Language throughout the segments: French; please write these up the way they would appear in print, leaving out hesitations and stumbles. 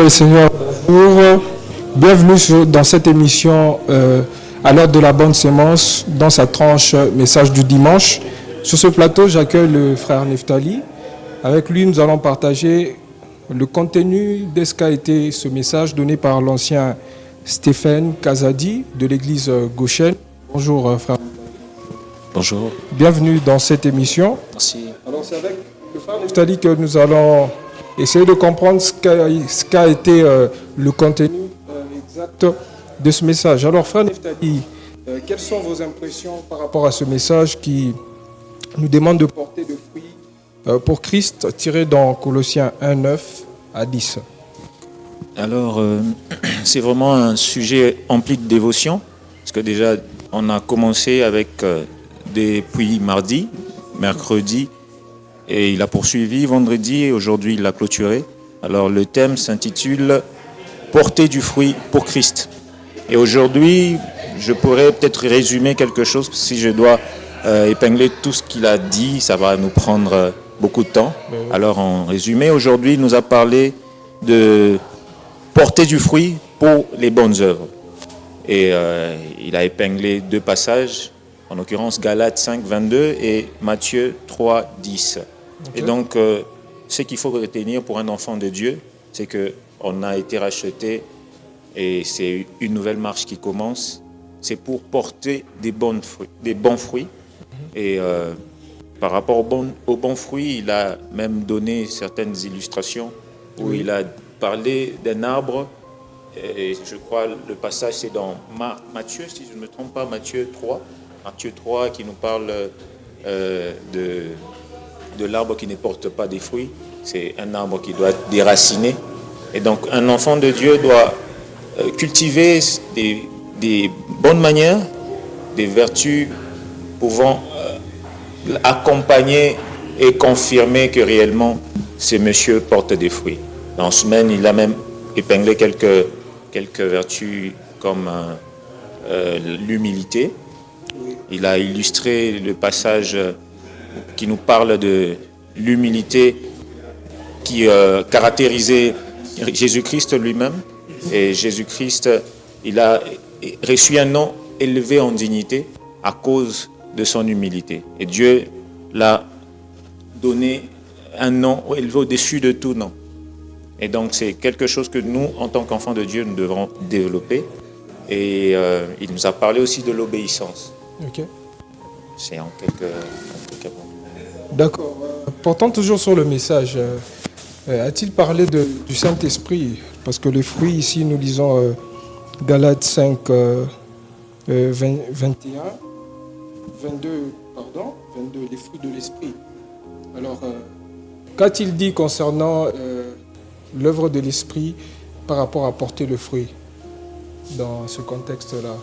le Seigneur, bonjour. Bienvenue dans cette émission à l'heure de la bonne sémence, dans sa tranche message du dimanche. Sur ce plateau, j'accueille le frère Neftali. Avec lui, nous allons partager le contenu de ce qu'a été ce message donné par l'ancien Stéphane Kazadi de l'église Goshen. Bonjour frère. Bonjour. Bienvenue dans cette émission. Merci. Alors c'est avec le frère Neftali que nous allons essayer de comprendre ce qu'a été le contenu exact de ce message. Alors frère Neftali, quelles sont vos impressions par rapport à ce message qui nous demande de porter de fruits pour Christ, tiré dans Colossiens 1, 9 à 10? Alors, c'est vraiment un sujet empli de dévotion, parce que déjà, on a commencé avec depuis mardi, mercredi, et il a poursuivi vendredi, et aujourd'hui, il l'a clôturé. Alors, le thème s'intitule « Porter du fruit pour Christ ». Et aujourd'hui, je pourrais peut-être résumer quelque chose, si je dois épingler tout ce qu'il a dit, ça va nous prendre beaucoup de temps. Alors, en résumé, aujourd'hui, il nous a parlé de porter du fruit pour les bonnes œuvres. Et il a épinglé deux passages, en l'occurrence Galates 5, 22 et Matthieu 3, 10. Okay. Et donc, ce qu'il faut retenir pour un enfant de Dieu, c'est qu'on a été racheté et c'est une nouvelle marche qui commence. C'est pour porter des bons fruits. Et par rapport aux bons fruits, il a même donné certaines illustrations où il a parlé d'un arbre. Et je crois le passage c'est dans Matthieu, si je ne me trompe pas, Matthieu 3 qui nous parle de l'arbre qui ne porte pas des fruits. C'est un arbre qui doit être déraciné. Et donc un enfant de Dieu doit cultiver des bonnes manières, des vertus pouvant accompagner et confirmer que réellement ce monsieur porte des fruits. Dans ce semaine, il a même épinglé quelques vertus comme l'humilité. Il a illustré le passage qui nous parle de l'humilité qui caractérisait Jésus-Christ lui-même. Et Jésus-Christ, il a reçu un nom élevé en dignité à cause de son humilité. Et Dieu l'a donné un nom élevé au-dessus de tout nom. Et donc, c'est quelque chose que nous, en tant qu'enfants de Dieu, nous devrons développer. Et il nous a parlé aussi de l'obéissance. Ok. C'est en quelques mots. D'accord. Portant toujours sur le message, a-t-il parlé du Saint-Esprit? Parce que les fruits, ici, nous lisons Galates 5, 22, les fruits de l'Esprit. Alors, qu'a-t-il dit concernant l'œuvre de l'Esprit par rapport à porter le fruit dans ce contexte-là?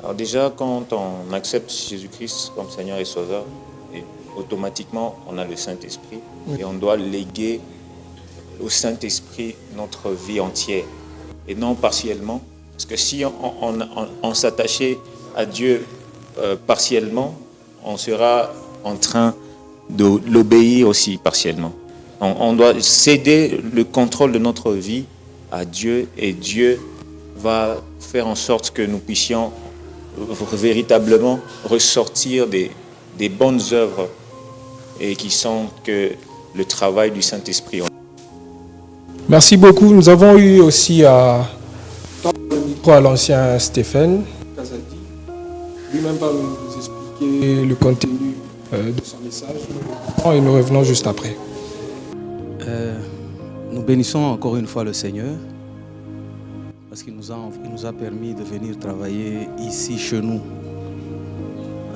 Alors déjà, quand on accepte Jésus-Christ comme Seigneur et Sauveur, et automatiquement, on a le Saint-Esprit. Oui. Et on doit léguer au Saint-Esprit notre vie entière, et non partiellement. Parce que si on s'attachait à Dieu partiellement, on sera en train de l'obéir aussi partiellement. On doit céder le contrôle de notre vie à Dieu, et Dieu va faire en sorte que nous puissions véritablement ressortir des bonnes œuvres et qui sont que le travail du Saint-Esprit. Merci beaucoup. Nous avons eu aussi à l'ancien Stéphane Kazadi. Lui-même va nous expliquer le contenu de son message. Et nous revenons juste après. Nous bénissons encore une fois le Seigneur parce qu'il nous a permis de venir travailler ici chez nous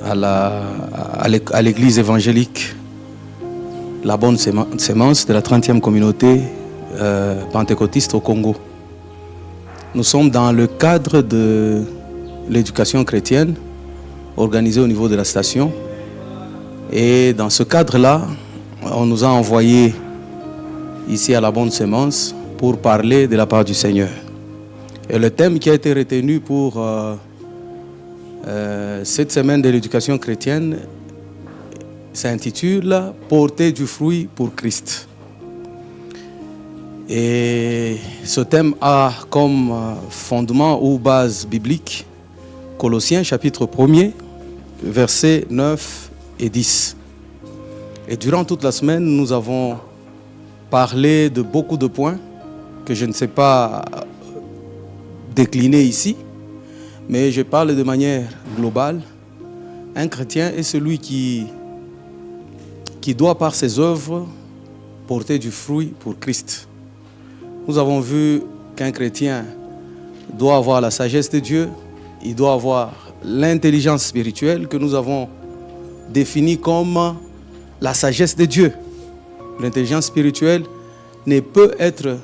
à l'église évangélique La Bonne Sémence de la 30e communauté pentecôtiste au Congo. Nous sommes dans le cadre de l'éducation chrétienne organisée au niveau de la station, et dans ce cadre-là, on nous a envoyés ici à La Bonne Sémence pour parler de la part du Seigneur. Et le thème qui a été retenu pour cette semaine de l'éducation chrétienne s'intitule « Porter du fruit pour Christ ». Et ce thème a comme fondement ou base biblique Colossiens chapitre 1er, versets 9 et 10. Et durant toute la semaine, nous avons parlé de beaucoup de points que je ne sais pas décliner ici, mais je parle de manière globale. Un chrétien est celui qui doit par ses œuvres porter du fruit pour Christ. Nous avons vu qu'un chrétien doit avoir la sagesse de Dieu, il doit avoir l'intelligence spirituelle que nous avons définie comme la sagesse de Dieu. L'intelligence spirituelle ne peut être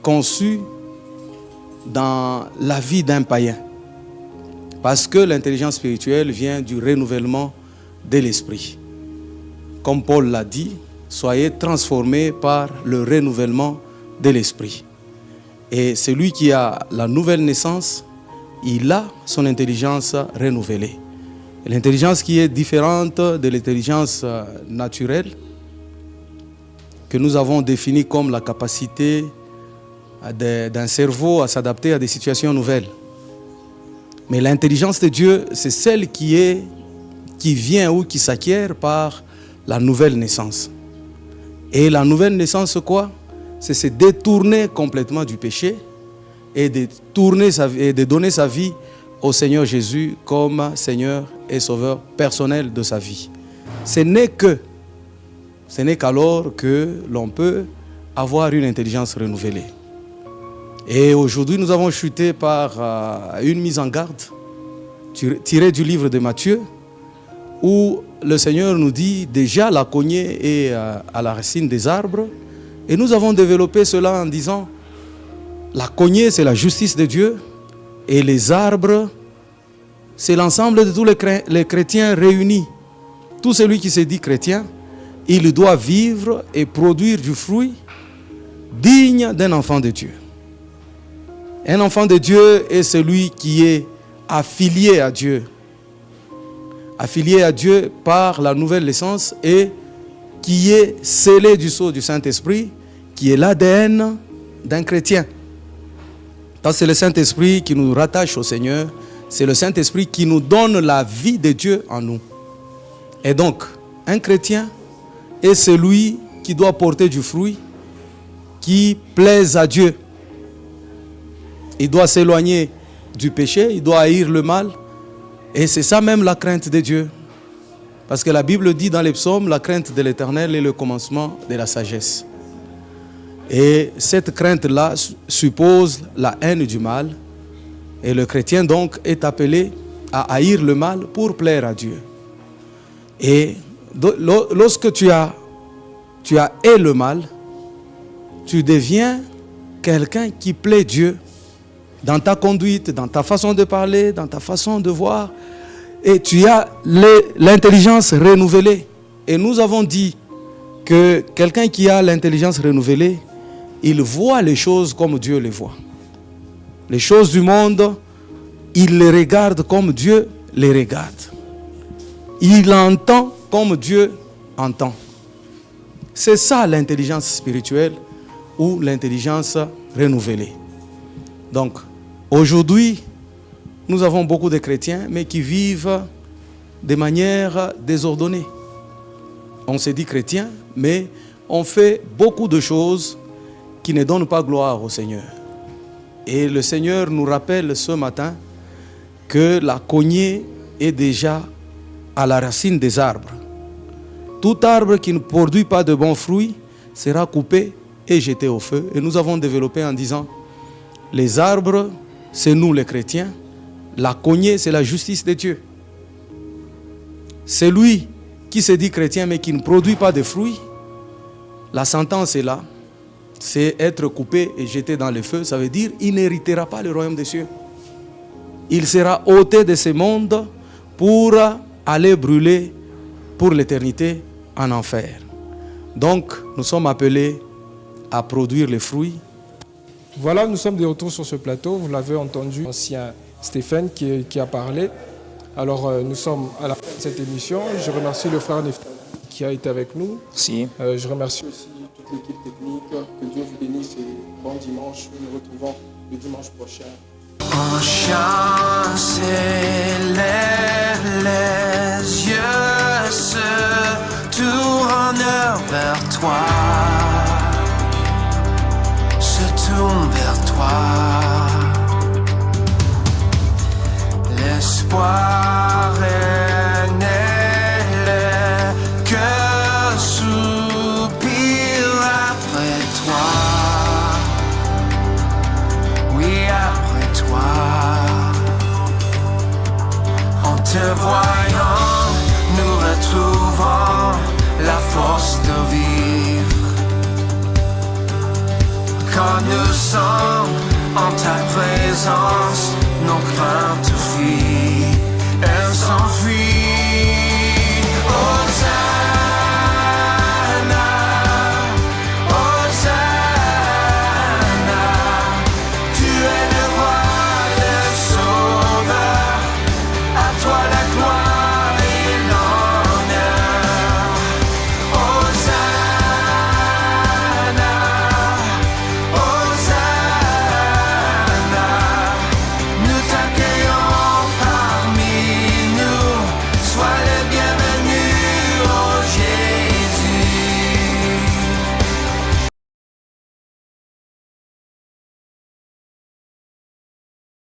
conçue dans la vie d'un païen. Parce que l'intelligence spirituelle vient du renouvellement de l'esprit. Comme Paul l'a dit, soyez transformés par le renouvellement de l'esprit. Et celui qui a la nouvelle naissance, il a son intelligence renouvelée. L'intelligence qui est différente de l'intelligence naturelle, que nous avons définie comme la capacité d'un cerveau à s'adapter à des situations nouvelles. Mais l'intelligence de Dieu, c'est celle qui vient ou qui s'acquiert par la nouvelle naissance. Et la nouvelle naissance, quoi? C'est se détourner complètement du péché et de donner sa vie au Seigneur Jésus comme Seigneur et Sauveur personnel de sa vie. Ce n'est qu'alors que l'on peut avoir une intelligence renouvelée. Et aujourd'hui, nous avons chuté par une mise en garde tirée du livre de Matthieu, où le Seigneur nous dit déjà la cognée est à la racine des arbres. Et nous avons développé cela en disant la cognée, c'est la justice de Dieu, et les arbres, c'est l'ensemble de tous les chrétiens réunis. Tout celui qui se dit chrétien, il doit vivre et produire du fruit digne d'un enfant de Dieu. Un enfant de Dieu est celui qui est affilié à Dieu. Affilié à Dieu par la nouvelle naissance et qui est scellé du sceau du Saint-Esprit, qui est l'ADN d'un chrétien. C'est le Saint-Esprit qui nous rattache au Seigneur. C'est le Saint-Esprit qui nous donne la vie de Dieu en nous. Et donc, un chrétien est celui qui doit porter du fruit qui plaise à Dieu. Il doit s'éloigner du péché, il doit haïr le mal. Et c'est ça même la crainte de Dieu. Parce que la Bible dit dans les psaumes, la crainte de l'Éternel est le commencement de la sagesse. Et cette crainte-là suppose la haine du mal. Et le chrétien donc est appelé à haïr le mal pour plaire à Dieu. Et lorsque tu as haï le mal, tu deviens quelqu'un qui plaît Dieu dans ta conduite, dans ta façon de parler, dans ta façon de voir. Et tu as l'intelligence renouvelée. Et nous avons dit que quelqu'un qui a l'intelligence renouvelée, il voit les choses comme Dieu les voit. Les choses du monde, il les regarde comme Dieu les regarde. Il entend comme Dieu entend. C'est ça l'intelligence spirituelle ou l'intelligence renouvelée. Donc, aujourd'hui, nous avons beaucoup de chrétiens, mais qui vivent de manière désordonnée. On se dit chrétien, mais on fait beaucoup de choses qui ne donnent pas gloire au Seigneur. Et le Seigneur nous rappelle ce matin que la cognée est déjà à la racine des arbres. Tout arbre qui ne produit pas de bons fruits sera coupé et jeté au feu. Et nous avons développé en disant, les arbres, c'est nous les chrétiens. La cognée, c'est la justice de Dieu. Celui qui se dit chrétien mais qui ne produit pas de fruits, la sentence est là. C'est être coupé et jeté dans le feu. Ça veut dire qu'il n'héritera pas le royaume des cieux. Il sera ôté de ce monde pour aller brûler pour l'éternité en enfer. Donc, nous sommes appelés à produire les fruits. Voilà, nous sommes de retour sur ce plateau. Vous l'avez entendu, l'ancien Stéphane qui a parlé. Alors, nous sommes à la fin de cette émission. Je remercie le frère Neftali qui a été avec nous. Si. Je remercie aussi toute l'équipe technique. Que Dieu vous bénisse et bon dimanche. Nous nous retrouvons le dimanche prochain. Un chien s'élève, les yeux se tournent vers toi, se tournent vers toi. L'espoir est né, le cœur soupire après toi. Oui, après toi. En te voyant, nous retrouvons la force de vivre. Quand nous sommes en ta présence, nos craintes fuient.